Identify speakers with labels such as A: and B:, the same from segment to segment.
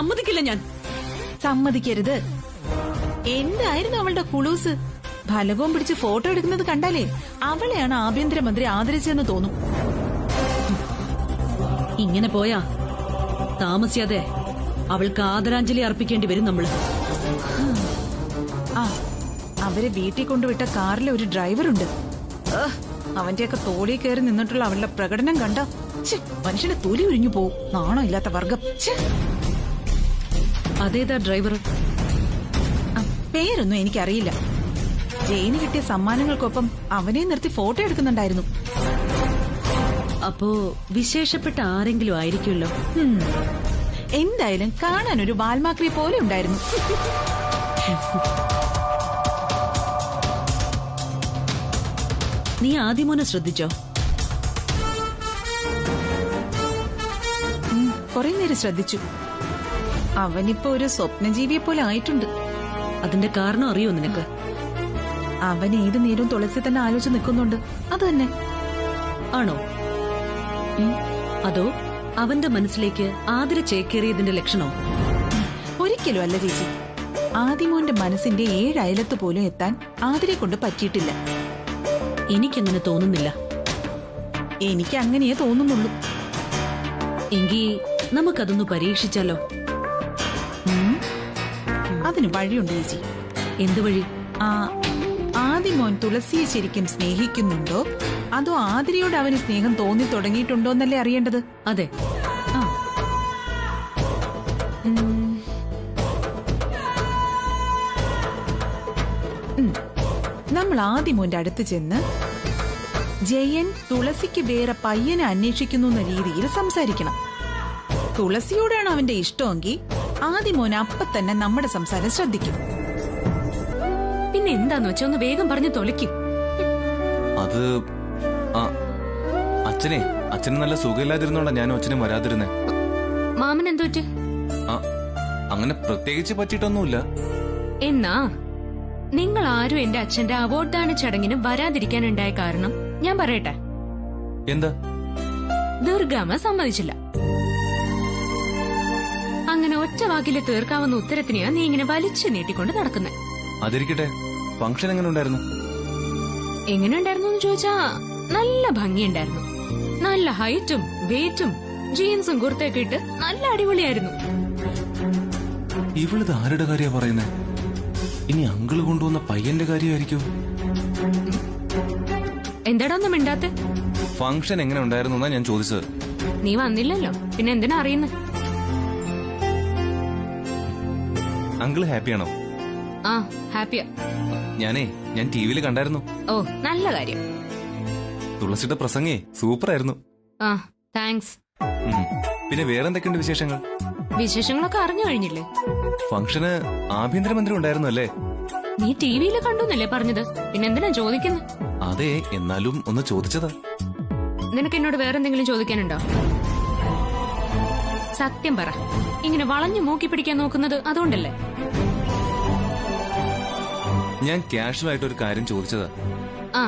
A: സമ്മതിക്കില്ല ഞാൻ.
B: സമ്മതിക്കരുത്. എന്തായിരുന്നു അവളുടെ കുളൂസ്? ഫലകവും പിടിച്ച് ഫോട്ടോ എടുക്കുന്നത് കണ്ടാലേ അവളെയാണ് ആഭ്യന്തരമന്ത്രി ആദരിച്ചെന്ന് തോന്നും.
A: ഇങ്ങനെ പോയാ താമസിയാതെ അവൾക്ക് ആദരാഞ്ജലി അർപ്പിക്കേണ്ടി വരും നമ്മള്.
B: ആ, അവരെ വീട്ടിൽ കൊണ്ടുവിട്ട കാറിലെ ഒരു ഡ്രൈവറുണ്ട്. അവന്റെയൊക്കെ തോളിൽ കയറി നിന്നിട്ടുള്ള അവളുടെ പ്രകടനം കണ്ട മനുഷ്യന്റെ തൊലി ഉരിഞ്ഞു പോവും. നാണോ ഇല്ലാത്ത വർഗം.
A: അതേതാ ഡ്രൈവർ?
B: പേരൊന്നും എനിക്കറിയില്ല. ജയിന് കിട്ടിയ സമ്മാനങ്ങൾക്കൊപ്പം അവനെ നിർത്തി ഫോട്ടോ എടുക്കുന്നുണ്ടായിരുന്നു.
A: അപ്പോ വിശേഷപ്പെട്ട ആരെങ്കിലും ആയിരിക്കുമല്ലോ.
B: എന്തായാലും കാണാൻ ഒരു ബാൽമാക്രി പോലെ ഉണ്ടായിരുന്നു.
A: നീ ആദ്യമോനെ ശ്രദ്ധിച്ചോ?
B: കുറെ നേരം ശ്രദ്ധിച്ചു. അവനിപ്പോ ഒരു സ്വപ്നജീവിയെ പോലെ ആയിട്ടുണ്ട്.
A: അതിന്റെ കാരണം അറിയോ നിനക്ക്?
B: അവൻ ഏത് നേരവും തുളസി തന്നെ ആലോചിച്ച് നിൽക്കുന്നുണ്ട്. അത് തന്നെ.
A: ആണോ? അതോ അവന്റെ മനസ്സിലേക്ക് ആതിര ചേക്കേറിയതിന്റെ ലക്ഷണോ?
B: ഒരിക്കലും അല്ല ചേച്ചി. ആദിമോന്റെ മനസ്സിന്റെ 7 അയലത്ത് പോലും എത്താൻ ആതിരെ കൊണ്ട് പറ്റിയിട്ടില്ല.
A: എനിക്കങ്ങനെ തോന്നുന്നില്ല.
B: എനിക്ക് അങ്ങനെയേ തോന്നുന്നുള്ളൂ.
A: എങ്കിൽ നമുക്കതൊന്ന് പരീക്ഷിച്ചാലോ?
B: അതിന് വഴിയുണ്ട് ചേച്ചി.
A: എന്ത് വഴി?
B: ആദിമോൻ തുളസിയെ ശരിക്കും സ്നേഹിക്കുന്നുണ്ടോ അതോ ആതിരയോട് അവന് സ്നേഹം തോന്നി തുടങ്ങിയിട്ടുണ്ടോ എന്നല്ലേ അറിയേണ്ടത്?
A: അതെ.
B: നമ്മൾ ആദിമോന്റെ അടുത്ത് ചെന്ന് ജയൻ തുളസിക്ക് വേറെ പയ്യനെ അന്വേഷിക്കുന്നു എന്ന രീതിയിൽ സംസാരിക്കണം. തുളസിയോടാണ് അവന്റെ ഇഷ്ടമെങ്കിൽ ആദിമോൻ അപ്പൊ തന്നെ നമ്മുടെ സംസാരം ശ്രദ്ധിക്കും.
A: പിന്നെ എന്താന്ന് വെച്ചാ ഒന്ന് വേഗം പറഞ്ഞു തൊലയ്ക്കും.
C: അത് അച്ഛന് നല്ല സുഖമില്ലാതിരുന്നോണ്ടാ ഞാനും അച്ഛനും വരാതിരുന്നേ.
A: മാമൻ എന്തോറ്റ്?
C: അങ്ങനെ പ്രത്യേകിച്ച് പറ്റിയിട്ടൊന്നുമില്ല.
D: എന്നാ നിങ്ങൾ ആരും എന്റെ അച്ഛന്റെ അവാർഡ്ദാന ചടങ്ങിന് വരാതിരിക്കാനുണ്ടായ കാരണം ഞാൻ പറയട്ടെ.
C: എന്താ?
D: ദുർഗാമ്മ സമ്മതിച്ചില്ല. അങ്ങനെ ഒറ്റ വാക്കില് തീർക്കാവുന്ന ഉത്തരത്തിനെയാ നീ ഇങ്ങനെ വലിച്ചു നീട്ടിക്കൊണ്ട് നടക്കുന്നത്.
C: അതിരിക്കട്ടെ, ഫംഗ്ഷൻ എങ്ങനെ ഉണ്ടായിരുന്നു?
D: എങ്ങനെ ഉണ്ടായിരുന്നു എന്ന് ചോദിച്ചാ നല്ല ഭംഗിയുണ്ടായിരുന്നു. നല്ല ഹൈറ്റും വെയിറ്റും ജീൻസും കുർത്തയൊക്കെ ഇട്ട് നല്ല അടിപൊളിയായിരുന്നു.
C: ഇവളിത് ആരുടെ കാര്യ പറയുന്നേ? ഇനി അങ്കിള് കൊണ്ടുവന്ന പയ്യന്റെ കാര്യമായിരിക്കും.
D: എന്താടാ ഒന്നും മിണ്ടാത്തെ?
C: ഫംഗ്ഷൻ എങ്ങനെ ഉണ്ടായിരുന്നു എന്നാ ഞാൻ ചോദിച്ചത്.
D: നീ വന്നില്ലല്ലോ, പിന്നെ എന്തിനാ അറിയുന്നത്?
C: അങ്കിള് ഹാപ്പിയാണോ?
D: ആ, ഹാപ്പിയാ.
C: ഞാൻ ടിവിയിൽ കണ്ടായിരുന്നു.
D: ഓ, നല്ല കാര്യം.
C: തുളസിയുടെ പ്രസംഗേ സൂപ്പറായിരുന്നു.
D: ആ, താങ്ക്സ്.
C: പിന്നെ വേറെന്തൊക്കെയുണ്ട് വിശേഷങ്ങൾ?
D: വിശേഷങ്ങളൊക്കെ അറിഞ്ഞു കഴിഞ്ഞില്ലേ?
C: ഫംഗ്ഷന് ആഭ്യന്തരമന്ത്രി ഉണ്ടായിരുന്നു അല്ലേ?
D: നീ ടിവിയിൽ കണ്ടുന്നല്ലേ പറഞ്ഞത്, പിന്നെ എന്തിനാ ചോദിക്കുന്നത്?
C: അതെ, എന്നാലും ഒന്ന് ചോദിച്ചതാ.
D: നിനക്ക് എന്നോട് വേറെന്തെങ്കിലും ചോദിക്കാനുണ്ടോ? സത്യം പറ. ഇങ്ങനെ വളഞ്ഞു മൂക്കി പിടിക്കാൻ നോക്കുന്നത് അതുകൊണ്ടല്ലേ?
C: ഞാൻ കാഷ്വലായിട്ട് ഒരു കാര്യം ചോദിച്ചതാ.
D: ആ,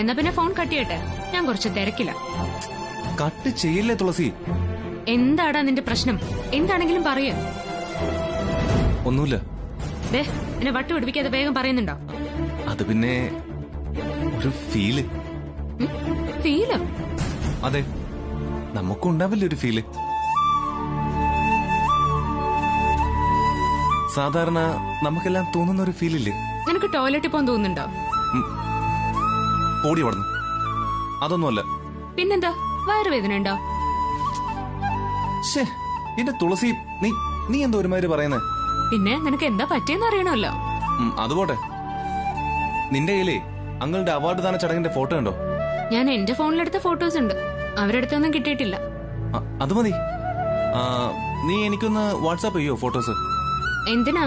D: എന്നാ പിന്നെ ഫോൺ കട്ട് ചെയ്യട്ടെ, ഞാൻ കുറച്ച് തിരക്കില്ല.
C: കട്ട് ചെയ്യില്ലേ തുളസി?
D: എന്താടാ നിന്റെ പ്രശ്നം? എന്താണെങ്കിലും പറയ.
C: ഒന്നുമില്ല.
D: എന്നെ വട്ടു പിടിപ്പിക്കാതെ വേഗം പറയുന്നുണ്ടോ?
C: അത് പിന്നെ ഒരു ഫീല്.
D: ഫീലോ?
C: അതെ, നമുക്കുണ്ടാവില്ലേ ഒരു ഫീല്? സാധാരണ നമുക്കെല്ലാം തോന്നുന്ന ഒരു ഫീലില്ലേ?
D: നിനക്ക് ടോയ്ലറ്റിൽ പോകാൻ തോന്നുന്നുണ്ടോ?
C: ഓടി വളർന്നു. അതൊന്നുമല്ല.
D: പിന്നെന്താ, വയറുവേദന ഉണ്ടോ?
C: എന്റെ തുളസി, നീ എന്താ ഒരുമാതിരി പറയുന്നേ?
D: പിന്നെ നിനക്ക് എന്താ പറ്റിയെന്ന് അറിയണമല്ലോ.
C: അതുപോട്ടെ, നിന്റെ കയ്യിലേ അങ്ങളുടെ അവാർഡ് ദാന ചടങ്ങിന്റെ ഫോട്ടോ ഉണ്ടോ?
D: ഞാൻ എന്റെ ഫോണിലെടുത്ത ഫോട്ടോസ് ഉണ്ട്, അവരുടെ അടുത്തൊന്നും കിട്ടിയിട്ടില്ല.
C: അത് മതി. നീ എനിക്കൊന്ന് വാട്സാപ്പ് ചെയ്യോ ഫോട്ടോസ്?
D: എന്തിനാ?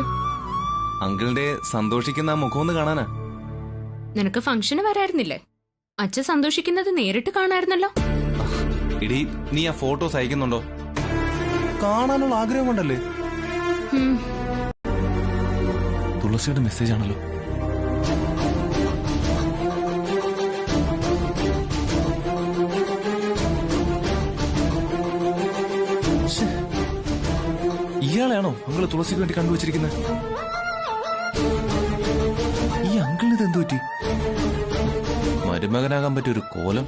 C: അങ്കിളിന്റെ സന്തോഷിക്കുന്ന ആ മുഖമൊന്ന് കാണാനാ.
D: നിനക്ക് ഫംഗ്ഷന് വരായിരുന്നില്ലേ? അച്ഛൻ സന്തോഷിക്കുന്നത് നേരിട്ട് കാണായിരുന്നല്ലോ.
C: ഇടി, നീ ആ ഫോട്ടോസ് അയക്കുന്നുണ്ടോ? കാണാനുള്ള ആഗ്രഹം കൊണ്ടല്ലേ? തുളസിയുടെ മെസ്സേജ് ആണല്ലോ. ഇയാളെയാണോ അങ്കിള് തുളസിക്ക് വേണ്ടി കണ്ടുവച്ചിരിക്കുന്നത്? ഈ അങ്കിളിന് ഇത് എന്തു പറ്റി? മരുമകനാകാൻ പറ്റിയൊരു കോലം.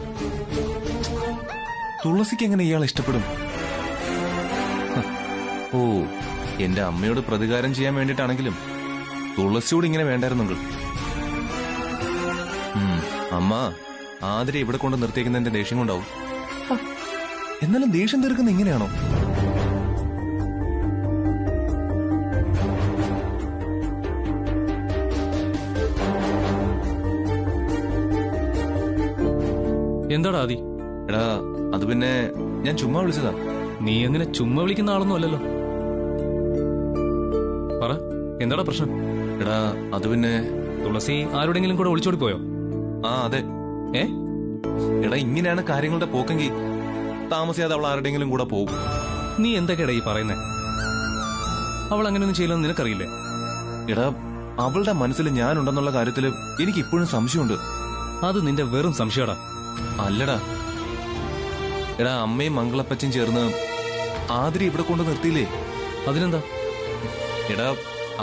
C: തുളസിക്ക് എങ്ങനെ ഇയാളെ ഇഷ്ടപ്പെടും? ഓ, എന്റെ അമ്മയോട് പ്രതികാരം ചെയ്യാൻ വേണ്ടിയിട്ടാണെങ്കിലും തുളസിയോട് ഇങ്ങനെ വേണ്ടായിരുന്നു അങ്കിൾ. അമ്മ ആതിരെ ഇവിടെ കൊണ്ട് നിർത്തിയേക്കുന്നതിന്റെ ദേഷ്യം കൊണ്ടാവും. എന്നാലും ദേഷ്യം തീർക്കുന്ന ഇങ്ങനെയാണോ?
E: എന്താടാ ആദി?
C: എടാ, അത് പിന്നെ ഞാൻ ചുമ്മാ വിളിച്ചതാ.
E: നീ അങ്ങനെ ചുമ്മാ വിളിക്കുന്ന ആളൊന്നും അല്ലല്ലോ. പറ, എന്താടാ പ്രശ്നം?
C: എടാ, അത് പിന്നെ
E: തുളസി ആരോടെങ്കിലും കൂടെ ഒളിച്ചോടി പോയോ?
C: ആ, അതെ.
E: ഏ?
C: എടാ, ഇങ്ങനെയാണ് കാര്യങ്ങളുടെ പോക്കെങ്കിൽ താമസിയാതെ അവൾ ആരുടെങ്കിലും കൂടെ പോകും.
E: നീ എന്തൊക്കെയാടാ ഈ പറയുന്നേ? അവൾ അങ്ങനെയൊന്നും ചെയ്യില്ലെന്ന് നിനക്കറിയില്ലേ?
C: എടാ, അവളുടെ മനസ്സിൽ ഞാനുണ്ടെന്നുള്ള കാര്യത്തിൽ എനിക്ക് ഇപ്പോഴും സംശയമുണ്ട്.
E: അത് നിന്റെ വെറും സംശയടാ.
C: അല്ലടാ. എടാ, അമ്മയും മംഗളപ്പച്ചും ചേർന്ന് ആതിരി ഇവിടെ കൊണ്ട് നിർത്തിയില്ലേ?
E: അതിനെന്താ?
C: എടാ,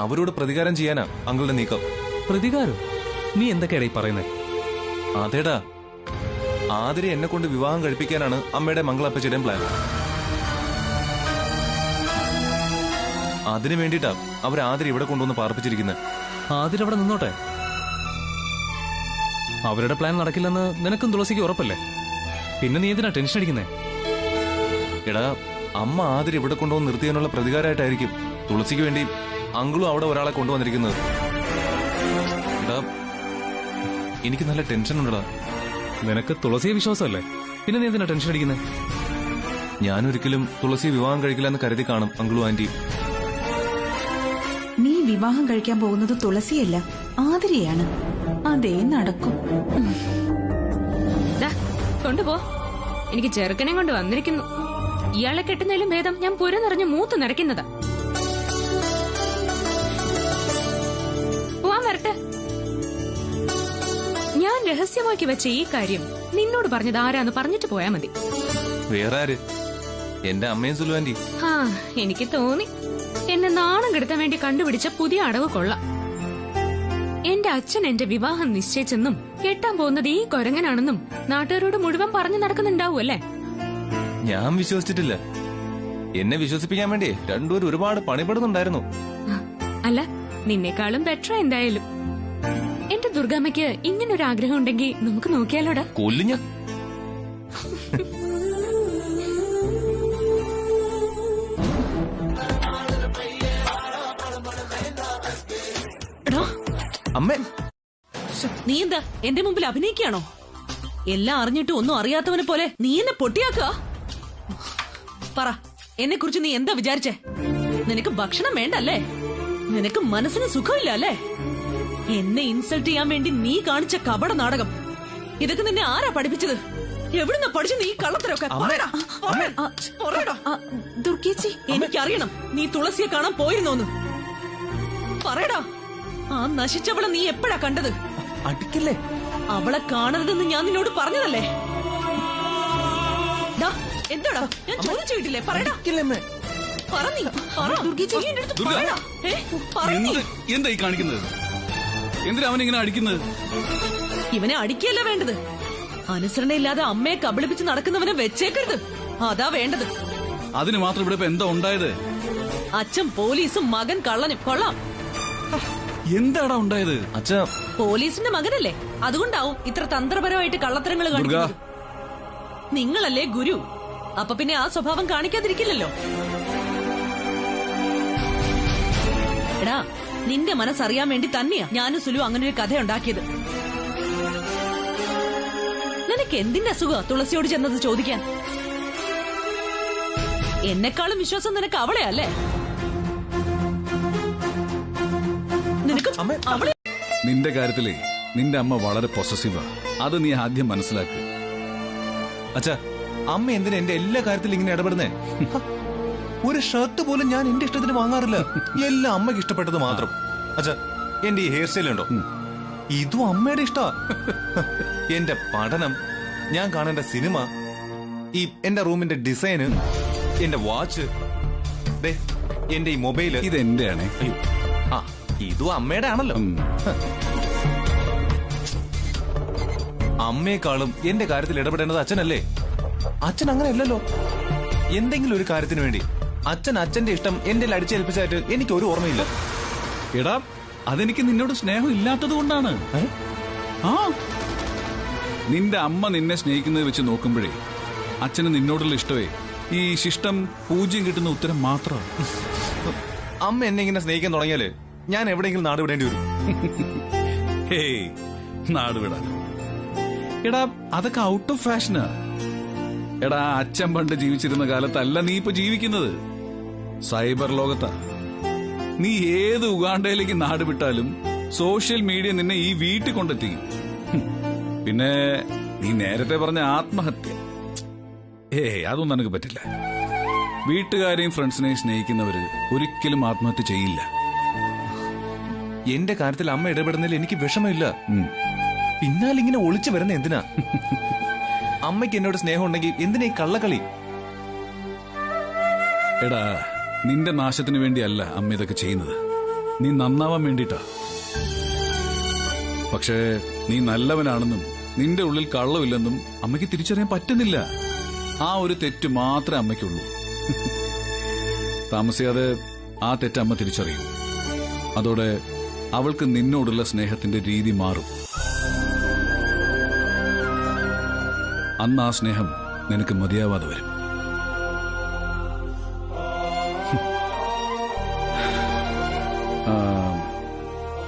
C: അവരോട് പ്രതികാരം ചെയ്യാനാ അങ്കിളുടെ നീക്കം.
E: പ്രതികാരം? നീ എന്തൊക്കെയാടാ ഈ പറയുന്നേ?
C: അതേടാ, ആതിരി എന്നെ കൊണ്ട് വിവാഹം കഴിപ്പിക്കാനാണ് അമ്മയുടെ മംഗളപ്പച്ചയുടെയും പ്ലാൻ. അതിനു വേണ്ടിട്ടാ അവർ ആതിരി ഇവിടെ കൊണ്ടുവന്ന് പാർപ്പിച്ചിരിക്കുന്നത്.
E: ആതിര അവിടെ നിന്നോട്ടെ. അവരുടെ പ്ലാൻ നടക്കില്ലെന്ന് നിനക്കും തുളസിക്ക് ഉറപ്പല്ലേ? പിന്നെ നീ എന്തിനാ ടെൻഷൻ അടിക്കുന്നേ?
C: എടാ, അമ്മ ആതിരി ഇവിടെ കൊണ്ടുവന്ന് നിർത്തിയതിനുള്ള പ്രതികാരമായിട്ടായിരിക്കും തുളസിക്ക് വേണ്ടി അങ്കിളും അവിടെ ഒരാളെ കൊണ്ടുവന്നിരിക്കുന്നത്. എടാ, എനിക്ക് നല്ല ടെൻഷൻ ഉണ്ടടാ.
E: നിനക്ക് തുളസിയെ വിശ്വാസമല്ലേ? പിന്നെ നീ എന്തിനാ ടെൻഷൻ അടിക്കുന്നേ?
C: ഞാനൊരിക്കലും തുളസി വിവാഹം കഴിക്കില്ലെന്ന് കരുതി കാണും അങ്കിളും ആന്റിയും.
B: നീ വിവാഹം കഴിക്കാൻ പോകുന്നത് തുളസിയല്ല, ആതിരയാണ്. അതേ നടക്കും.
D: കൊണ്ടുപോ. എനിക്ക് ചെറുക്കനെ കൊണ്ട് വന്നിരിക്കുന്നു. ഇയാളെ കെട്ടുന്നതിലും ഭേദം ഞാൻ പുര നിറഞ്ഞ് മൂത്ത് നിറയ്ക്കുന്നതാ. പോവാൻ വരട്ടെ. ഞാൻ രഹസ്യമാക്കി വെച്ച ഈ കാര്യം നിന്നോട് പറഞ്ഞത് ആരാന്ന് പറഞ്ഞിട്ട് പോയാ മതി.
C: വേറെ ആര്? എന്റെ അമ്മയും സുലു ആന്റി.
D: ആ, എനിക്ക് തോന്നി. എന്നെ നാണം കെടുത്താൻ വേണ്ടി കണ്ടുപിടിച്ച പുതിയ അടവ് കൊള്ളാം. എന്റെ അച്ഛൻ എന്റെ വിവാഹം നിശ്ചയിച്ചെന്നും കെട്ടാൻ പോകുന്നത് ഈ കൊരങ്ങനാണെന്നും നാട്ടുകാരോട് മുഴുവൻ പറഞ്ഞു നടക്കുന്നുണ്ടാവും അല്ലേ?
C: ഞാൻ വിശ്വസിച്ചിട്ടില്ല. എന്നെ വിശ്വസിപ്പിക്കാൻ വേണ്ടി രണ്ടുപേരും ഒരുപാട് പണിപ്പെടുന്നുണ്ടായിരുന്നു.
D: അല്ല, നിന്നെക്കാളും ബെറ്റർ എന്തായാലും. എന്റെ ദുർഗാമ്മയ്ക്ക് ഇങ്ങനൊരു ആഗ്രഹം ഉണ്ടെങ്കിൽ നമുക്ക് നോക്കിയാലോടാ.
C: കൊല്ലിഞ്ഞ അമ്മേ,
A: നീ എന്താ എന്റെ മുമ്പിൽ അഭിനയിക്കുകയാണോ? എല്ലാം അറിഞ്ഞിട്ട് ഒന്നും അറിയാത്തവനെ പോലെ നീ എന്നെ പൊട്ടിയാക്കുക. പറ, എന്നെ കുറിച്ച് നീ എന്താ വിചാരിച്ചേ? നിനക്ക് ഭക്ഷണം വേണ്ടല്ലേ? നിനക്ക് മനസ്സിന് സുഖമില്ല അല്ലേ? എന്നെ ഇൻസൾട്ട് ചെയ്യാൻ വേണ്ടി നീ കാണിച്ച കപട നാടകം, ഇതൊക്കെ നിന്നെ ആരാ പഠിപ്പിച്ചത്? എവിടുന്ന പഠിച്ചു നീ കള്ളത്തരൊക്കെ?
B: ദുർഗേച്ചി,
A: എനിക്കറിയണം നീ തുളസിയെ കാണാൻ പോയിരുന്നോന്ന്. പറയടാ, ആ നശിച്ചവളെ നീ എപ്പോഴാ കണ്ടത്?
C: അടിക്കല്ലേ?
A: അവളെ കാണരുതെന്ന് ഞാൻ നിന്നോട് പറഞ്ഞതല്ലേ? എന്താടാ, ഞാൻ ചോദിച്ചു വീട്ടില്ലേ? പറയടാ.
F: എന്താ ഈ കാണിക്കുന്നത്? എന്തിനാ അവനിങ്ങനെ അടിക്കുന്നത്?
A: ഇവനെ അടിക്കല്ല വേണ്ടത്. അനുസരണയില്ലാതെ അമ്മയെ കബളിപ്പിച്ച് നടക്കുന്നവനെ വെച്ചേക്കരുത്. അതാ വേണ്ടത്.
F: അതിന് മാത്രം ഇവിടെ ഇപ്പൊ എന്താ ഉണ്ടായത്?
A: അച്ഛൻ പോലീസും മകൻ കള്ളനും. കൊള്ളാം.
F: എന്താടാ ഉണ്ടായത്?
C: അച്ഛ,
A: പോലീസിന്റെ മകനല്ലേ, അതുകൊണ്ടാവും ഇത്ര തന്ത്രപരമായിട്ട് കള്ളത്തരങ്ങൾ കാണിക്കുന്നത്. നിങ്ങളല്ലേ ഗുരു, അപ്പൊ പിന്നെ ആ സ്വഭാവം കാണിക്കാതിരിക്കില്ലല്ലോ. എടാ, നിന്റെ മനസ്സറിയാൻ വേണ്ടി തന്നെയാ ഞാനും സുലു അങ്ങനെ ഒരു കഥ ഉണ്ടാക്കിയത്. നിനക്ക് എന്തിന്റെ അസുഖ തുളസിയോട് ചെന്നത് ചോദിക്കാൻ? എന്നെക്കാളും വിശ്വാസം നിനക്ക് അവളെ അല്ലേ? നിനക്ക് അവളെ.
F: നിന്റെ കാര്യത്തിലേ നിന്റെ അമ്മ വളരെ പൊസസീവാ. അത് നീ ആദ്യം മനസ്സിലാക്കുക.
C: അച്ഛാ, അമ്മ എന്തിനാ എന്റെ എല്ലാ കാര്യത്തിലും ഇങ്ങനെ ഇടപെടുന്നേ? ഒരു ഷർട്ട് പോലും ഞാൻ എന്റെ ഇഷ്ടത്തിന് വാങ്ങാറില്ല. എല്ലാം അമ്മയ്ക്ക് ഇഷ്ടപ്പെട്ടത് മാത്രം. അച്ഛാ, എന്റെ ഈ ഹെയർ സ്റ്റൈൽ ഉണ്ടോ? ഇതും അമ്മയുടെ ഇഷ്ടാ. എന്റെ പഠനം, ഞാൻ കാണേണ്ട സിനിമ, ഈ എന്റെ റൂമിന്റെ ഡിസൈന്, എന്റെ വാച്ച്, എന്റെ ഈ മൊബൈല്
F: ഇതെന്റെയാണേ.
C: അയ്യോ, ആ ഇതും അമ്മയുടെ ആണല്ലോ. അമ്മയെക്കാളും എന്റെ കാര്യത്തിൽ ഇടപെടേണ്ടത് അച്ഛനല്ലേ? അച്ഛൻ അങ്ങനെ അല്ലല്ലോ. എന്തെങ്കിലും ഒരു കാര്യത്തിന് വേണ്ടി അച്ഛന്റെ ഇഷ്ടം എന്റെ അടിച്ചേൽപ്പിച്ചായിട്ട് എനിക്ക് ഒരു ഓർമ്മയില്ല.
F: എടാ, അതെനിക്ക് നിന്നോട് സ്നേഹം ഇല്ലാത്തത് കൊണ്ടാണ്. ആ, നിന്റെ അമ്മ നിന്നെ സ്നേഹിക്കുന്നത് വെച്ച് നോക്കുമ്പോഴേ അച്ഛന് നിന്നോടുള്ള ഇഷ്ടമേ ഈ ശിഷ്ടം 0 കിട്ടുന്ന ഉത്തരം മാത്രമാണ്.
C: അമ്മ എന്നെ ഇങ്ങനെ സ്നേഹിക്കാൻ തുടങ്ങിയാല് ഞാൻ എവിടെയെങ്കിലും നാട് വിടേണ്ടി വരും.
F: ഹേയ്, നാട് വിടാൻ എടാ, അതൊക്കെ ഔട്ട് ഓഫ് ഫാഷനാ. എടാ, അച്ഛൻ പണ്ട് ജീവിച്ചിരുന്ന കാലത്തല്ല നീ ഇപ്പൊ ജീവിക്കുന്നത്. സൈബർ ലോകത്താ. നീ ഏത് ഉഗാണ്ടയിലേക്ക് നാട് വിട്ടാലും സോഷ്യൽ മീഡിയ നിന്നെ ഈ വീട്ടിൽ കൊണ്ടെത്തിക്കും. പിന്നെ നീ നേരത്തെ പറഞ്ഞ ആത്മഹത്യ, അതൊന്നും എനിക്ക് പറ്റില്ല. വീട്ടുകാരെയും ഫ്രണ്ട്സിനെയും സ്നേഹിക്കുന്നവര് ഒരിക്കലും ആത്മഹത്യ ചെയ്യില്ല.
C: എന്റെ കാര്യത്തിൽ അമ്മ ഇടപെടുന്നതിൽ എനിക്ക് വിഷമമില്ല. പിന്നാലിങ്ങനെ ഒളിച്ചു വരുന്ന എന്തിനാ? അമ്മയ്ക്ക് എന്നോട് സ്നേഹം ഉണ്ടെങ്കിൽ എന്തിനാ ഈ കള്ളക്കളി?
F: എടാ, നിന്റെ നാശത്തിന് വേണ്ടിയല്ല അമ്മ ഇതൊക്കെ ചെയ്യുന്നത്. നീ നന്നാവാൻ വേണ്ടിട്ടാ. പക്ഷേ നീ നല്ലവനാണെന്നും നിന്റെ ഉള്ളിൽ കള്ളമില്ലെന്നും അമ്മയ്ക്ക് തിരിച്ചറിയാൻ പറ്റുന്നില്ല. ആ ഒരു തെറ്റ് മാത്രമേ അമ്മയ്ക്കുള്ളൂ. താമസിയാതെ ആ തെറ്റ് അമ്മ തിരിച്ചറിയും. അതോടെ അവൾക്ക് നിന്നോടുള്ള സ്നേഹത്തിന്റെ രീതി മാറും. അന്ന് ആ സ്നേഹം നിനക്ക് മതിയാവാതെ വരും.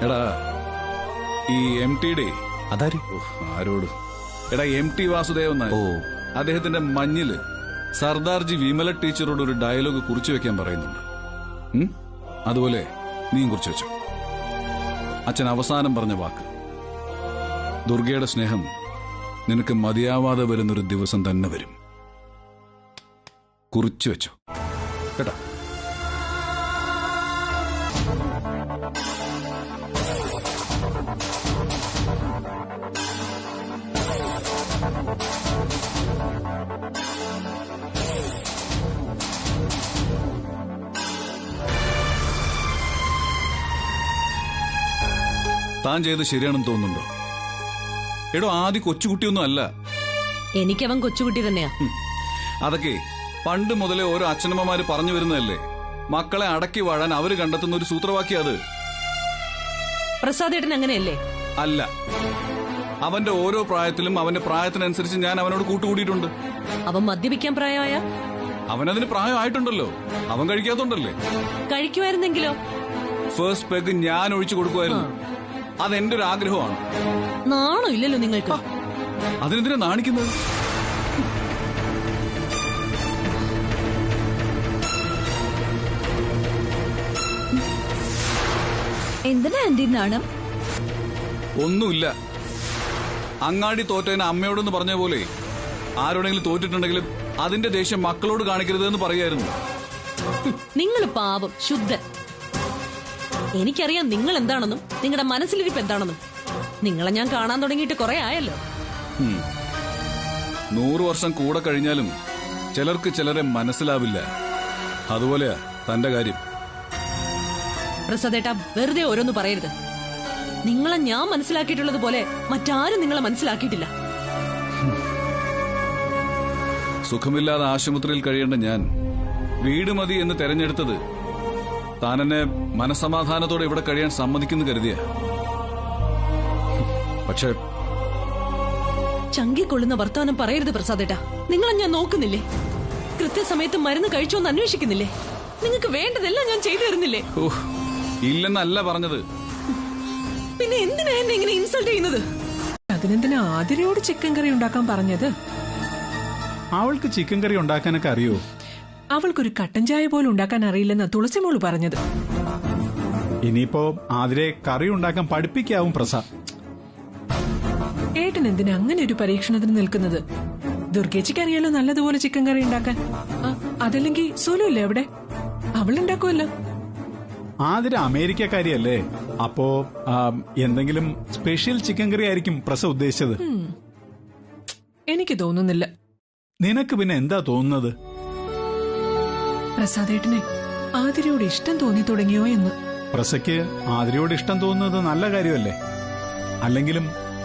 F: എടാ, ഈ MT
C: അതാര്?
F: ആരോട്? എടാ, MT വാസുദേവൻ നായർ. അദ്ദേഹത്തിന്റെ മഞ്ഞില് സർദാർജി വിമല ടീച്ചറോട് ഒരു ഡയലോഗ് കുറിച്ചു വെക്കാൻ പറയുന്നുണ്ട്. അതുപോലെ നീയും കുറിച്ചു വെച്ചോ. അച്ഛൻ അവസാനം പറഞ്ഞ വാക്ക്, ദുർഗയുടെ സ്നേഹം നിനക്ക് മതിയാവാതെ വരുന്നൊരു ദിവസം തന്നെ വരും. കുറിച്ചു വെച്ചോ കേട്ടോ. താൻ ചെയ്ത് ശരിയാണെന്ന് തോന്നുന്നുണ്ടോ? എടോ, ആദ്യ കൊച്ചുകുട്ടിയൊന്നും അല്ല.
A: എനിക്കവൻ കൊച്ചുകുട്ടി തന്നെയാ.
F: അതൊക്കെ പണ്ട് മുതലേ ഓരോ അച്ഛനമ്മമാര് പറഞ്ഞു വരുന്നതല്ലേ. മക്കളെ അടക്കി വാഴാൻ അവര് കണ്ടെത്തുന്ന ഒരു സൂത്രവാക്യം അത്.
A: പ്രസാദേട്ടൻ അങ്ങനെയല്ലേ?
F: അല്ല. അവന്റെ ഓരോ പ്രായത്തിലും അവന്റെ പ്രായത്തിനനുസരിച്ച് ഞാൻ അവനോട് കൂട്ടുകൂടിയിട്ടുണ്ട്.
A: അവൻ മദ്യപിക്കാൻ പ്രായമായ?
F: അവനതിന് പ്രായമായിട്ടുണ്ടല്ലോ. അവൻ കഴിക്കാത്തോണ്ടല്ലേ.
A: കഴിക്കുമായിരുന്നെങ്കിലോ?
F: ഫസ്റ്റ് പെഗ് ഞാൻ ഒഴിച്ചു കൊടുക്കുമായിരുന്നു. അതെന്റെ ഒരു ആഗ്രഹമാണ്.
A: നാണോ ഇല്ലല്ലോ നിങ്ങൾക്ക്?
F: അതിനെന്തിനാ നാണിക്കുന്നത്?
G: എന്തിനാ ആന്റി നാണം?
F: ഒന്നുമില്ല. അങ്ങാടി തോറ്റേനെ അമ്മയോടൊന്ന് പറഞ്ഞ പോലെ ആരോടെങ്കിലും തോറ്റിട്ടുണ്ടെങ്കിലും അതിന്റെ ദേഷ്യം മക്കളോട് കാണിക്കരുതെന്ന് പറയായിരുന്നു.
A: നിങ്ങൾ പാവം ശുദ്ധൻ. എനിക്കറിയാം നിങ്ങൾ എന്താണെന്നും നിങ്ങളുടെ മനസ്സിലിരിപ്പ് എന്താണെന്നും. നിങ്ങളെ ഞാൻ കാണാൻ തുടങ്ങിയിട്ട് കുറെ ആയല്ലോ.
F: 100 വർഷം കൂടെ കഴിഞ്ഞാലും ചിലർക്ക് ചിലരെ മനസ്സിലാവില്ല. അതുപോലെയാ തന്റെ കാര്യം.
A: പ്രസാദേട്ടാ, വെറുതെ ഓരോന്ന് പറയരുത്. നിങ്ങളെ ഞാൻ മനസ്സിലാക്കിയിട്ടുള്ളത് പോലെ മറ്റാരും നിങ്ങളെ മനസ്സിലാക്കിയിട്ടില്ല.
F: സുഖമില്ലാതെ ആശുപത്രിയിൽ കഴിയേണ്ട ഞാൻ വീട് മതി എന്ന് തെരഞ്ഞെടുത്തത് താൻ എന്നെ മനസമാധാനത്തോടെ ഇവിടെ കഴിയാൻ സമ്മതിക്കുന്നു കരുതിയ. പക്ഷേ
A: ചങ്കിക്കൊള്ളുന്ന വർത്തമാനം പറയരുത് പ്രസാദേട്ടാ. നിങ്ങളെ ഞാൻ നോക്കുന്നില്ലേ? കൃത്യസമയത്ത് മരുന്ന് കഴിച്ചോന്ന് അന്വേഷിക്കുന്നില്ലേ? നിങ്ങൾക്ക് വേണ്ടതെല്ലാം ഞാൻ ചെയ്തു തരുന്നില്ലേ?
F: ഇല്ലെന്നല്ല പറഞ്ഞത്.
A: പിന്നെ എന്തിനാ എന്നെ ഇങ്ങനെ ഇൻസൾട്ട് ചെയ്യുന്നത്?
B: അതിനെന്തിനാ ആതിരയോട് ചിക്കൻ കറി ഉണ്ടാക്കാൻ പറഞ്ഞത്?
H: അവൾക്ക് ചിക്കൻ കറി ഉണ്ടാക്കാനൊക്കെ അറിയോ?
B: അവൾക്കൊരു കട്ടൻ ചായ പോലും ഉണ്ടാക്കാൻ അറിയില്ലെന്ന് തുളസിമോള് പറഞ്ഞത്.
H: ഇനിയിപ്പോ ആതിരെ കറി ഉണ്ടാക്കാൻ പഠിപ്പിക്കാവും പ്രസാദ്.
B: ഏട്ടൻ എന്തിനാ അങ്ങനെ ഒരു പരീക്ഷണത്തിന് നിൽക്കുന്നത്? ദുർഗേച്ചിക്ക് അറിയാലോ നല്ലതുപോലെ ചിക്കൻ കറി ഉണ്ടാക്കാൻ. അതല്ലെങ്കിൽ സോലു ഇല്ലേ അവിടെ? അവളുണ്ടാക്കുമല്ലോ.
H: ആതിര അമേരിക്കക്കാരിയല്ലേ? അപ്പോ എന്തെങ്കിലും സ്പെഷ്യൽ ചിക്കൻ കറി ആയിരിക്കും പ്രസ ഉദ്ദേശിച്ചത്.
B: എനിക്ക് തോന്നുന്നില്ല.
H: നിനക്ക് പിന്നെ എന്താ തോന്നുന്നത്?
B: പ്രസാദേട്ടനെ ആതിരയോട് ഇഷ്ടം തോന്നി തുടങ്ങിയോ എന്ന്.
H: പ്രസയ്ക്ക് ആതിരയോട് ഇഷ്ടം തോന്നുന്നത് നല്ല കാര്യമല്ലേ? അല്ലെങ്കിലും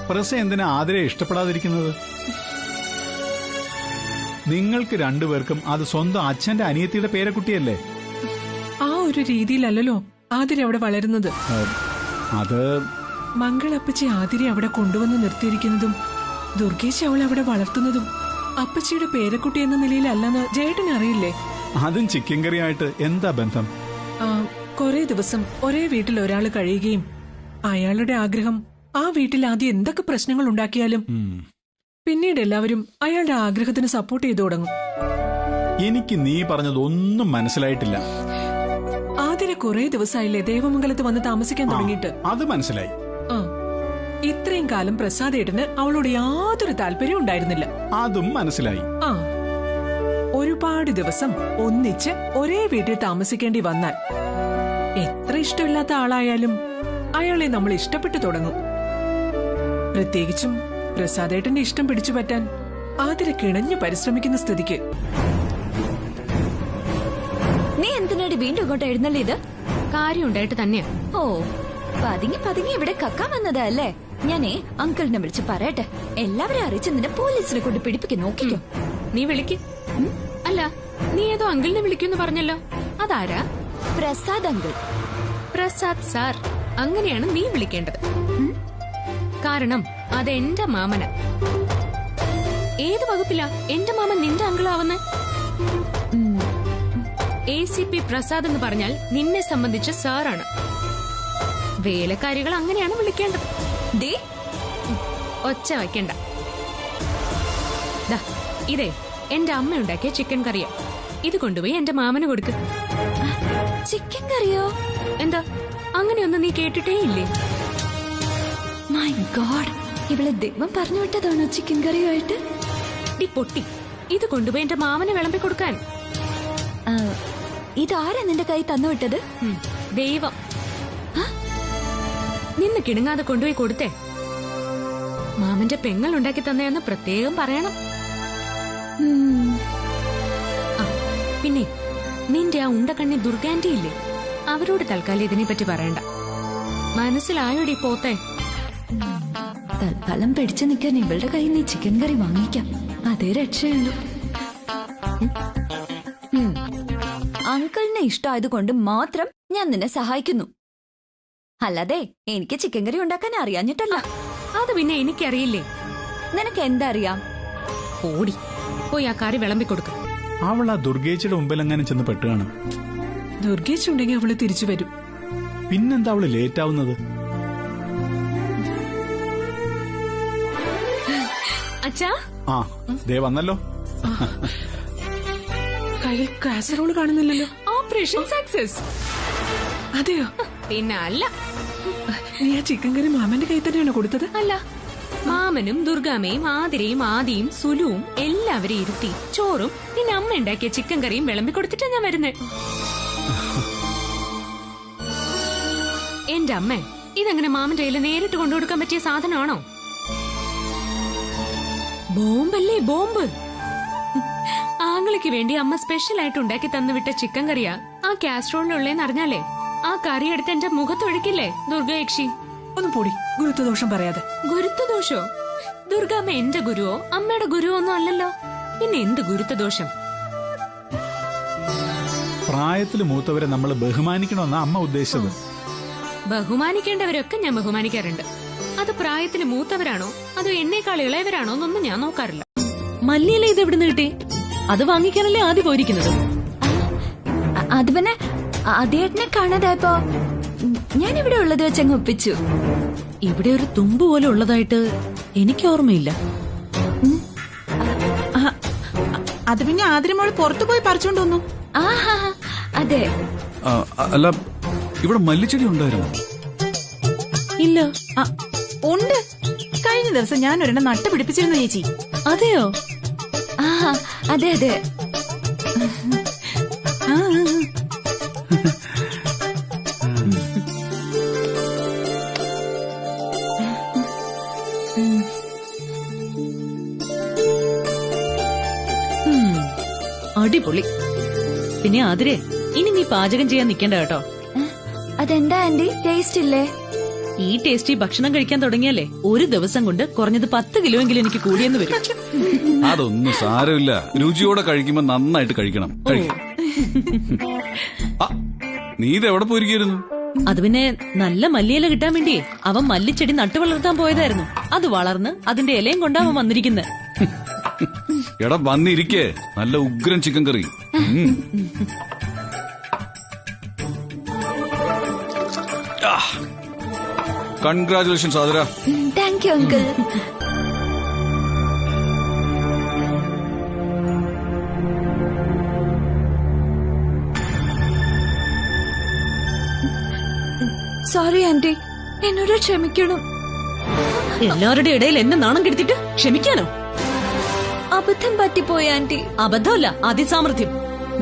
H: പ്രസ എന്തിനാ ആതിരയെ ഇഷ്ടപ്പെടാതിരിക്കുന്നത്? നിങ്ങൾക്ക് രണ്ടുപേർക്കും അത് സ്വന്തം അച്ഛന്റെ അനിയത്തിയുടെ പേരക്കുട്ടിയല്ലേ?
B: ആ ഒരു രീതിയിലല്ലോ ആതിര അവിടെ വളരുന്നത്.
H: അത്
B: മംഗളപ്പച്ചി ആതിരെ അവിടെ കൊണ്ടുവന്ന് നിർത്തിയിരിക്കുന്നതും ദുർഗേശ് അവളെ അവിടെ വളർത്തുന്നതും അപ്പച്ചിയുടെ പേരക്കുട്ടി എന്ന നിലയിലല്ലെന്ന് ജയേട്ടൻ അറിയില്ലേ?
H: അതും ചിക്കൻ കറിയായിട്ട് എന്താ ബന്ധം?
B: കുറെ ദിവസം ഒരേ വീട്ടിൽ ഒരാൾ കഴിയുകയും അയാളുടെ ആഗ്രഹം ആ വീട്ടിൽ ആദ്യം എന്തൊക്കെ പ്രശ്നങ്ങൾ ഉണ്ടാക്കിയാലും പിന്നീട് എല്ലാവരും അയാളുടെ ആഗ്രഹത്തിന് സപ്പോർട്ട് ചെയ്തു തുടങ്ങും.
H: എനിക്ക് നീ പറഞ്ഞതൊന്നും മനസ്സിലായിട്ടില്ല.
B: ആതിര കുറെ ദിവസമായില്ലേ ദേവമംഗലത്ത് വന്ന് താമസിക്കാൻ തുടങ്ങിയിട്ട്?
H: അത് മനസ്സിലായി.
B: ഇത്രയും കാലം പ്രസാദേട്ടന് അവളോട് യാതൊരു താല്പര്യം ഉണ്ടായിരുന്നില്ല.
H: അതും മനസ്സിലായി.
B: ഒരുപാട് ദിവസം ഒന്നിച്ച് ഒരേ വീട്ടിൽ താമസിക്കേണ്ടി വന്നാൽ എത്ര ഇഷ്ടമില്ലാത്ത ആളായാലും അയാളെ നമ്മൾ ഇഷ്ടപ്പെട്ടു തുടങ്ങും. പ്രത്യേകിച്ചും പ്രസാദേട്ടന്റെ ഇഷ്ടം പിടിച്ചു പറ്റാൻ ആതിര കിണഞ്ഞു പരിശ്രമിക്കുന്ന സ്ഥിതിക്ക്.
G: നീ എന്തിനാടി വീണ്ടും ഇങ്ങോട്ട് എഴുന്നള്ളിയത്?
D: കാര്യം ഉണ്ടായിട്ട് തന്നെയാ.
G: ഓ, പതുങ്ങി പതുങ്ങി ഇവിടെ കക്കാൻ വന്നതല്ലേ? ഞാനേ അങ്കിളിനെ വിളിച്ച് പറയട്ടെ. എല്ലാവരും അറിയിച്ച് നിന്നെ പോലീസിനെ കൊണ്ട് പിടിപ്പിക്കാൻ നോക്കിക്കോ.
D: നീ വിളിക്ക്. അല്ല, നീ ഏതോ അങ്കിളിനെ വിളിക്കുന്ന് പറഞ്ഞല്ലോ, അതാരാ?
G: പ്രസാദ് അങ്കിൾ.
D: പ്രസാദ് സാർ അങ്ങനെയാണ് നീ വിളിക്കേണ്ടത്. കാരണം അതെന്റെ മാമന. ഏത് വകുപ്പിലാ എന്റെ മാമൻ നിന്റെ അങ്കിളാവുന്നേ? ACP പ്രസാദ് എന്ന് പറഞ്ഞാൽ നിന്നെ സംബന്ധിച്ച സാറാണ്. വേലക്കാരികൾ അങ്ങനെയാണ് വിളിക്കേണ്ടത്. ഒച്ച വയ്ക്കണ്ട. ഇതേ എന്റെ അമ്മ ഉണ്ടാക്കിയ ചിക്കൻ കറിയാ. ഇത് കൊണ്ടുപോയി എന്റെ മാമന് കൊടുക്ക്.
G: ചിക്കൻ കറിയോ?
D: എന്താ അങ്ങനെയൊന്നും നീ കേട്ടിട്ടേ ഇല്ലേ?
G: മൈ ഗോഡ്, ഇവളെ ദൈവം പറഞ്ഞു വിട്ടതാണോ ചിക്കൻ കറിയുമായിട്ട്?
D: ഡി പൊട്ടി, ഇത് കൊണ്ടുപോയി എന്റെ മാമന് വിളമ്പി കൊടുക്കാൻ.
G: ഇതാരാ നിന്റെ കൈ തന്നു വിട്ടത്?
D: ദൈവം. നിന്ന് കിണുങ്ങാതെ കൊണ്ടുപോയി കൊടുത്തേ. മാമന്റെ പെങ്ങൾ ഉണ്ടാക്കി തന്നെയെന്ന് പ്രത്യേകം പറയണം. പിന്നെ നിന്റെ ആ ഉണ്ടക്കണ്ണി ദുർഗാന്റി ഇല്ലേ, അവരോട് തൽക്കാലം ഇതിനെ പറ്റി പറയണ്ട. മനസ്സിലായോടി പോത്തെ?
G: തൽക്കാലം പിടിച്ചു നിൽക്കാൻ ഇവളുടെ കയ്യിൽ നീ ചിക്കൻ കറി വാങ്ങിക്കാം, അതേ രക്ഷയുള്ളൂ. അങ്കിളിനെ ഇഷ്ടമായത് കൊണ്ട് മാത്രം ഞാൻ നിന്നെ സഹായിക്കുന്നു. അല്ലാതെ എനിക്ക് ചിക്കൻ കറി ഉണ്ടാക്കാൻ അറിയാഞ്ഞിട്ടല്ല.
D: അത് പിന്നെ എനിക്കറിയില്ലേ.
G: നിനക്ക് എന്താ അറിയാം?
D: ഓടി പോയി ആ കറി വിളമ്പി കൊടുക്ക.
H: അവൾ ആ ദുർഗേച്ചിയുടെ മുമ്പിൽ അങ്ങനെ ചെന്ന് പെട്ടുകാണും.
B: ദുർഗേച്ച് ഉണ്ടെങ്കിൽ അവള് തിരിച്ചു വരും.
H: പിന്നെന്താ അവള് ലേറ്റ് ആവുന്നത്?
D: അച്ഛാ,
H: ദേ വന്നല്ലോ.
B: കയ്യിൽ കാസറോള് കാണുന്നില്ലല്ലോ.
D: Operation success.
B: അതെയോ?
D: പിന്നെ അല്ല.
B: നീ ആ ചിക്കൻ കറി മാമന്റെ കൈ തന്നെയാണോ കൊടുത്തത്?
D: അല്ല, മാമനും ദുർഗാമയും ആതിരയും ആദിയും സുലുവും എല്ലാവരെയും ഇരുത്തി ചോറും പിന്നെ അമ്മ ഉണ്ടാക്കിയ ചിക്കൻ കറിയും വിളമ്പി കൊടുത്തിട്ടാ ഞാൻ വരുന്നേ. എന്റെ അമ്മ ഇതെങ്ങനെ മാമന്റെ കയ്യിൽ നേരിട്ട് കൊണ്ടുകൊടുക്കാൻ പറ്റിയ സാധനമാണോ? ബോംബല്ലേ, ബോംബ്. ആങ്ങളിക്ക് വേണ്ടി അമ്മ സ്പെഷ്യൽ ആയിട്ട് ഉണ്ടാക്കി തന്നുവിട്ട ചിക്കൻ കറിയാ ആ കാസ്ട്രോളിലുള്ളേന്ന് അറിഞ്ഞാലേ ആ കറി എടുത്ത് എന്റെ മുഖത്തൊഴിക്കില്ലേ ദുർഗയക്ഷി.
B: ഒന്ന് പൊടി, ഗുരുത്വദോഷം പറയാതെ.
D: ഗുരുത്വദോഷോ? ദുർഗാമ്മ എന്റെ ഗുരുവോ അമ്മയുടെ ഗുരുവോ ഒന്നും അല്ലല്ലോ, പിന്നെ എന്ത് ഗുരുത്വദോഷം?
H: പ്രായത്തിൽ മൂത്തവരെ നമ്മൾ ബഹുമാനിക്കണമെന്നാ അമ്മ ഉദ്ദേശിച്ചത്.
D: ബഹുമാനിക്കേണ്ടവരൊക്കെ ഞാൻ ബഹുമാനിക്കാറുണ്ട്. അത് പ്രായത്തിൽ മൂത്തവരാണോ അതോ എന്നേക്കാൾ ഇളയവരാണോ എന്നൊന്നും ഞാൻ നോക്കാറില്ല.
A: മല്ലിയില ഇത് എവിടുന്ന് കിട്ടി? അത് വാങ്ങിക്കാനല്ലേ ആദ്യം പോയിരിക്കുന്നത്.
G: അത് പിന്നെ ആദ്യേട്ടനെ കാണാതായപ്പോ ഞാൻ ഇവിടെ ഉള്ളത് വെച്ചങ്ങ് ഒപ്പിച്ചു.
A: ഇവിടെ ഒരു തുമ്പ് പോലെ ഉള്ളതായിട്ട് എനിക്ക് ഓർമ്മയില്ല.
B: അത് പിന്നെ ആതിരമോള് പുറത്തു പോയി പറിച്ചോണ്ട് വന്നു.
G: അതെ.
F: അല്ല, ഇവിടെ മല്ലിച്ചെടി ഉണ്ടായിരുന്നു?
A: ഇല്ല.
B: ഉണ്ട്. കഴിഞ്ഞ ദിവസം ഞാൻ ഒരെണ്ണം നട്ട് പിടിപ്പിച്ചിരുന്നു ചേച്ചി.
A: അതെയോ?
G: അതെ അതെ.
A: അടിപൊളി. പിന്നെ ആതിരെ, ഇനി നീ പാചകം ചെയ്യാൻ നിൽക്കേണ്ട കേട്ടോ.
G: അതെന്താ ആന്റി, ടേസ്റ്റ് ഇല്ലേ?
A: ഈ ടേസ്റ്റി ഭക്ഷണം കഴിക്കാൻ തുടങ്ങിയാലേ ഒരു ദിവസം കൊണ്ട് കുറഞ്ഞത് 10 കിലോയെങ്കിലും എനിക്ക് കൂടിയെന്ന് വരും.
F: അതൊന്നും സാരമില്ല, രുചിയോടെ കഴിക്കുമ്പോ നന്നായിട്ട് കഴിക്കണം. നീ ഇത് എവിടെ പോയിരിക്കുന്നു?
A: അത് പിന്നെ നല്ല മല്ലിയില കിട്ടാൻ വേണ്ടിയേ അവൻ മല്ലിച്ചെടി നട്ടു വളർത്താൻ പോയതായിരുന്നു. അത് വളർന്ന് അതിന്റെ ഇലയും കൊണ്ടാവൻ വന്നിരിക്കുന്നത്.
F: എടാ വന്നിരിക്കേ, നല്ല ഉഗ്രൻ chicken curry. Congratulations Athira.
G: Thank you uncle. Sorry aunty, എന്നോട് ക്ഷമിക്കണം.
A: എല്ലാവരുടെ ഇടയിൽ എന്നെ നാണം കെടുത്തിട്ട് ക്ഷമിക്കാനോ?
G: അബദ്ധം പറ്റിപ്പോയി ആന്റി.
A: അബദ്ധമല്ല, അതിസാമർഥ്യം.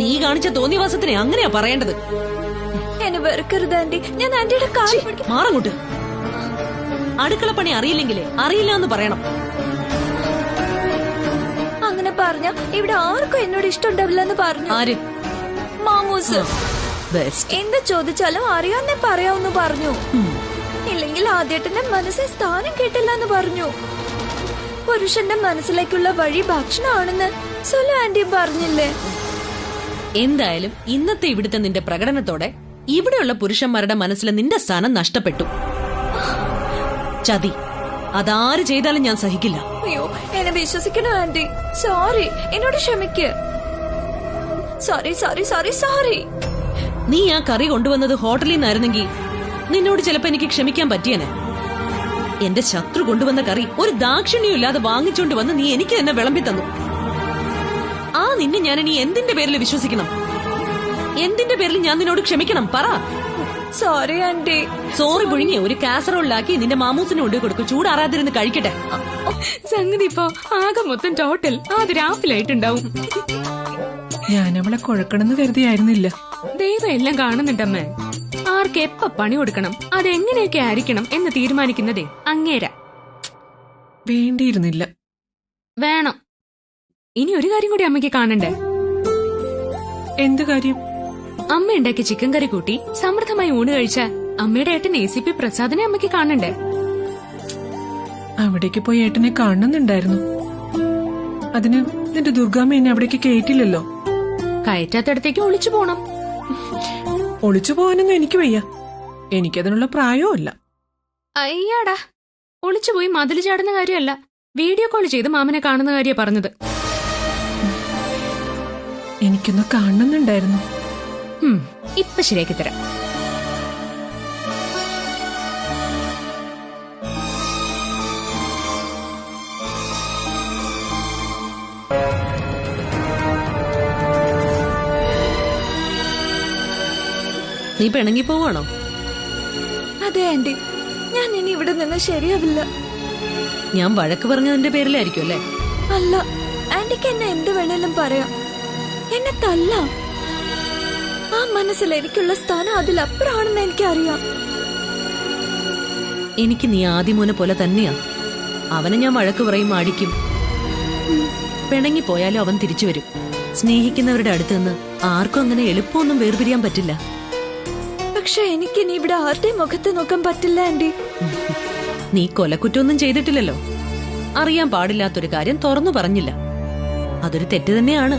A: നീ കാണിച്ച തോന്നിവാസത്തിനെ അങ്ങനെയാ പറയേണ്ടത്.
G: എന്നെ വെറുക്കരുത് ആന്റി, ഞാൻ ആന്റിയുടെ കാര്യം പിടിക്കാം.
A: മാറങ്ങോട്ട്. അടുക്കള പണി അറിയില്ലെങ്കിലേ അറിയില്ല എന്ന് പറയണം.
G: അങ്ങനെ പറഞ്ഞ ഇവിടെ ആർക്കും എന്നോട് ഇഷ്ടമുണ്ടാവില്ലെന്ന് പറഞ്ഞു.
A: ആര്?
G: മാമൂസ്.
A: ബെസ്റ്റ്.
G: എന്ത് ചോദിച്ചാലും അറിയാന്നേ പറയാമെന്ന് പറഞ്ഞു. ഇല്ലെങ്കിൽ ആദ്യേട്ടന്റെ മനസ്സിൽ സ്ഥാനം കിട്ടില്ല എന്ന് പറഞ്ഞു. പുരുഷന്റെ മനസ്സിലേക്കുള്ള വഴി ഭക്ഷണമാണെന്ന് സുലു ആന്റി പറഞ്ഞില്ലേ?
A: എന്തായാലും ഇന്നത്തെ ഇവിടുത്തെ നിന്റെ പ്രകടനത്തോടെ ഇവിടെയുള്ള പുരുഷന്മാരുടെ മനസ്സിൽ നിന്റെ സ്ഥാനം നഷ്ടപ്പെട്ടു. ചതി അതാര് ചെയ്താലും ഞാൻ സഹിക്കില്ല.
G: അയ്യോ, എന്നെ വിശ്വസിക്കണം ആന്റി. സോറി, എന്നോട് ക്ഷമിക്ക്. Sorry sorry sorry sorry.
A: നീ ആ കറി കൊണ്ടുവന്നത് ഹോട്ടലിൽ നിന്നായിരുന്നെങ്കിൽ നിന്നോട് ചിലപ്പോ എനിക്ക് ക്ഷമിക്കാൻ പറ്റിയേനെ. എന്റെ ശത്രു കൊണ്ടുവന്ന കറി ഒരു ദാക്ഷിണ്യം ഇല്ലാതെ വാങ്ങിച്ചോണ്ട് വന്ന് നീ എനിക്ക് തന്നെ വിളമ്പി തന്നു. ആ നിന്നെ ഞാൻ ഇനി എന്തിന്റെ പേരിൽ വിശ്വസിക്കണം? എന്തിന്റെ പേരിൽ ഞാൻ നിന്നോട് ക്ഷമിക്കണം? പറ.
G: Sorry aunty.
A: സോറി പുഴുങ്ങി ഒരു കാസറോളിലാക്കി നിന്റെ മാമൂസിന് കൊണ്ടു കൊടുക്കും. ചൂടാറാതിരുന്ന് കഴിക്കട്ടെ.
D: സംഗതി ഇപ്പൊ ആകെ മൊത്തം ടോട്ടൽ അത് രാപ്പിലായിട്ടുണ്ടാവും.
I: ഞാൻ അവളെ കുഴക്കണമെന്ന് കരുതിയായിരുന്നില്ല.
D: ദൈവം എല്ലാം കാണുന്നുണ്ടമ്മേ. ആർക്ക് എപ്പ പണി കൊടുക്കണം, അതെങ്ങനെയൊക്കെ ആയിരിക്കണം എന്ന് തീരുമാനിക്കുന്നതേ അങ്ങേര.
I: വേണ്ടിയിരുന്നില്ല.
D: വേണം. ഇനി ഒരു കാര്യം കൂടി അമ്മയ്ക്ക് കാണണ്ടേ?
I: എന്ത് കാര്യം?
D: അമ്മ ഉണ്ടാക്കിയ ചിക്കൻ കറി കൂട്ടി സമൃദ്ധമായി ഊണ് കഴിച്ച അമ്മയുടെ ഏട്ടൻ ACP പ്രസാദിനെ അമ്മയ്ക്ക് കാണണ്ടേ?
I: അവിടേക്ക് പോയി ഏട്ടനെ കാണുന്നുണ്ടായിരുന്നു. അതിന് നിന്റെ ദുർഗാമ്മ എന്നെ അവിടേക്ക് കേട്ടില്ലല്ലോ.
D: കയറ്റാത്തടത്തേക്ക് ഒളിച്ചു പോണം.
I: ഒളിച്ചു പോകാനൊന്നും എനിക്ക് വയ്യ. എനിക്കതിനുള്ള പ്രായവും ഇല്ല.
D: അയ്യാടാ, ഒളിച്ചുപോയി മതിൽ ചാടുന്ന കാര്യമല്ല, വീഡിയോ കോൾ ചെയ്ത് മാമനെ കാണുന്ന കാര്യ പറഞ്ഞത്.
I: എനിക്കൊന്ന് കാണുന്നുണ്ടായിരുന്നു.
D: ഇപ്പൊ ശരിയാക്കി തരാം.
A: നീ പിണങ്ങി പോവാണോ?
G: അതെ ആന്റി, ഞാൻ ഇനി ഇവിടെ നിന്ന് ശരിയാവില്ല.
A: ഞാൻ വഴക്ക് പറഞ്ഞതിന്റെ പേരിലായിരിക്കും അല്ലേ?
G: അല്ല, ആന്റിക്ക് എന്നെ എന്ത് വേണേലും പറയാം. എന്നെ തല്ലാം. ആ മനസ്സിൽ എനിക്കുള്ള സ്ഥാനം അതിലപ്പുറമാണെന്ന് എനിക്കറിയാം.
A: എനിക്ക് നീ ആദിമോനെ പോലെ തന്നെയാ. അവനെ ഞാൻ വഴക്ക് പറയും, അടിക്കും. പിണങ്ങിപ്പോയാലും അവൻ തിരിച്ചു വരും. സ്നേഹിക്കുന്നവരുടെ അടുത്ത് നിന്ന് ആർക്കും അങ്ങനെ എളുപ്പമൊന്നും വേർപിരിയാൻ പറ്റില്ല.
G: പക്ഷെ എനിക്കിനി ഇവിടെ ആരുടെയും മുഖത്ത് നോക്കാൻ പറ്റില്ല ആന്റി.
A: നീ കൊലക്കുറ്റൊന്നും ചെയ്തിട്ടില്ലല്ലോ. അറിയാൻ പാടില്ലാത്തൊരു കാര്യം തുറന്നു പറഞ്ഞില്ല. അതൊരു തെറ്റ് തന്നെയാണ്.